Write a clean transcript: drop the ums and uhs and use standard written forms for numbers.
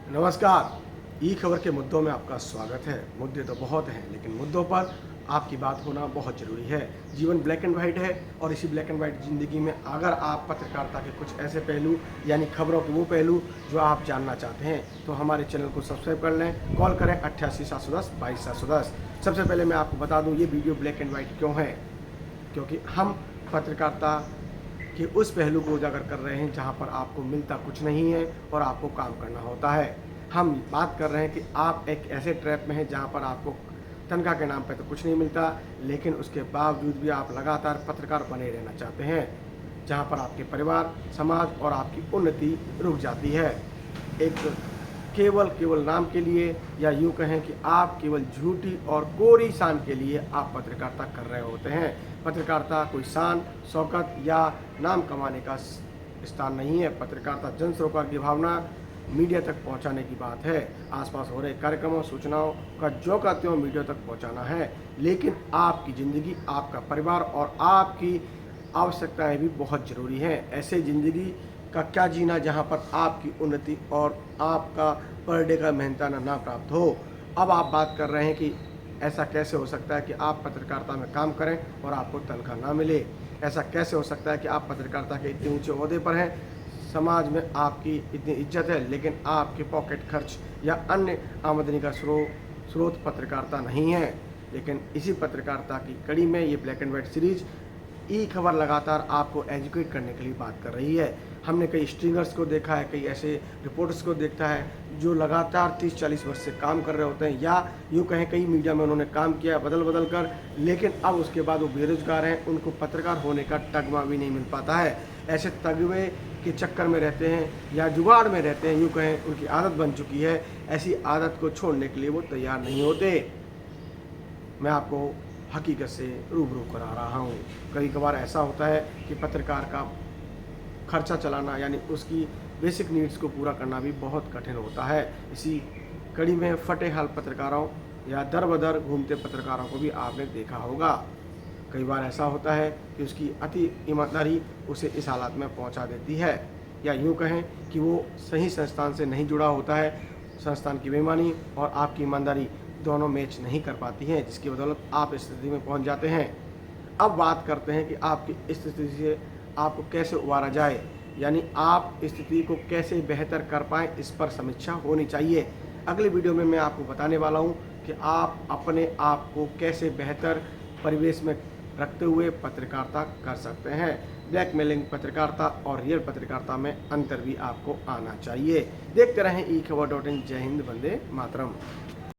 नमस्कार। ई खबर के मुद्दों में आपका स्वागत है। मुद्दे तो बहुत हैं, लेकिन मुद्दों पर आपकी बात होना बहुत ज़रूरी है। जीवन ब्लैक एंड वाइट है और इसी ब्लैक एंड वाइट ज़िंदगी में अगर आप पत्रकारिता के कुछ ऐसे पहलू यानी खबरों के वो पहलू जो आप जानना चाहते हैं तो हमारे चैनल को सब्सक्राइब कर लें। कॉल करें 88 710 22 710। सबसे पहले मैं आपको बता दूँ, ये वीडियो ब्लैक एंड वाइट क्यों है, क्योंकि हम पत्रकारिता कि उस पहलू को उजागर कर रहे हैं जहां पर आपको मिलता कुछ नहीं है और आपको काम करना होता है। हम बात कर रहे हैं कि आप एक ऐसे ट्रैप में हैं जहां पर आपको तनख्वाह के नाम पे तो कुछ नहीं मिलता, लेकिन उसके बावजूद भी आप लगातार पत्रकार बने रहना चाहते हैं, जहां पर आपके परिवार, समाज और आपकी उन्नति रुक जाती है। एक केवल नाम के लिए, या यूँ कहें कि आप केवल झूठी और कोरी शान के लिए आप पत्रकारिता कर रहे होते हैं। पत्रकारिता कोई शान, शौकत या नाम कमाने का स्थान नहीं है। पत्रकारिता जन सरोकार की भावना मीडिया तक पहुंचाने की बात है। आसपास हो रहे कार्यक्रमों, सूचनाओं का जो का त्यों मीडिया तक पहुंचाना है, लेकिन आपकी ज़िंदगी, आपका परिवार और आपकी आवश्यकताएं भी बहुत ज़रूरी हैं। ऐसे ज़िंदगी का क्या जीना जहां पर आपकी उन्नति और आपका पर डे का मेहनताना ना प्राप्त हो। अब आप बात कर रहे हैं कि ऐसा कैसे हो सकता है कि आप पत्रकारिता में काम करें और आपको तनख्वाह ना मिले। ऐसा कैसे हो सकता है कि आप पत्रकारिता के इतने ऊंचे ओहदे पर हैं, समाज में आपकी इतनी इज्जत है, लेकिन आपके पॉकेट खर्च या अन्य आमदनी का स्रोत पत्रकारिता नहीं है। लेकिन इसी पत्रकारिता की कड़ी में ये ब्लैक एंड वाइट सीरीज ई खबर लगातार आपको एजुकेट करने के लिए बात कर रही है। हमने कई स्ट्रिंगर्स को देखा है, कई ऐसे रिपोर्टर्स को देखा है जो लगातार 30-40 वर्ष से काम कर रहे होते हैं, या यूँ कहें कई मीडिया में उन्होंने काम किया बदल कर, लेकिन अब उसके बाद वो बेरोजगार हैं, उनको पत्रकार होने का तगमा भी नहीं मिल पाता है। ऐसे तगमे के चक्कर में रहते हैं या जुगाड़ में रहते हैं, यूँ कहें उनकी आदत बन चुकी है। ऐसी आदत को छोड़ने के लिए वो तैयार नहीं होते। मैं आपको हकीकत से रूबरू करा रहा हूँ। कभी कभार ऐसा होता है कि पत्रकार का खर्चा चलाना यानी उसकी बेसिक नीड्स को पूरा करना भी बहुत कठिन होता है। इसी कड़ी में फटे हाल पत्रकारों या दर बदर घूमते पत्रकारों को भी आपने देखा होगा। कई बार ऐसा होता है कि उसकी अति ईमानदारी उसे इस हालात में पहुंचा देती है, या यूँ कहें कि वो सही संस्थान से नहीं जुड़ा होता है। संस्थान की बेईमानी और आपकी ईमानदारी दोनों मैच नहीं कर पाती हैं, जिसकी बदौलत आप इस स्थिति में पहुंच जाते हैं। अब बात करते हैं कि आपकी इस स्थिति से आपको कैसे उबारा जाए, यानी आप स्थिति को कैसे बेहतर कर पाएँ, इस पर समीक्षा होनी चाहिए। अगले वीडियो में मैं आपको बताने वाला हूँ कि आप अपने आप को कैसे बेहतर परिवेश में रखते हुए पत्रकारिता कर सकते हैं। ब्लैकमेलिंग पत्रकारिता और रियल पत्रकारिता में अंतर भी आपको आना चाहिए। देखते रहें ई खबर.in। जय हिंद, वंदे मातरम।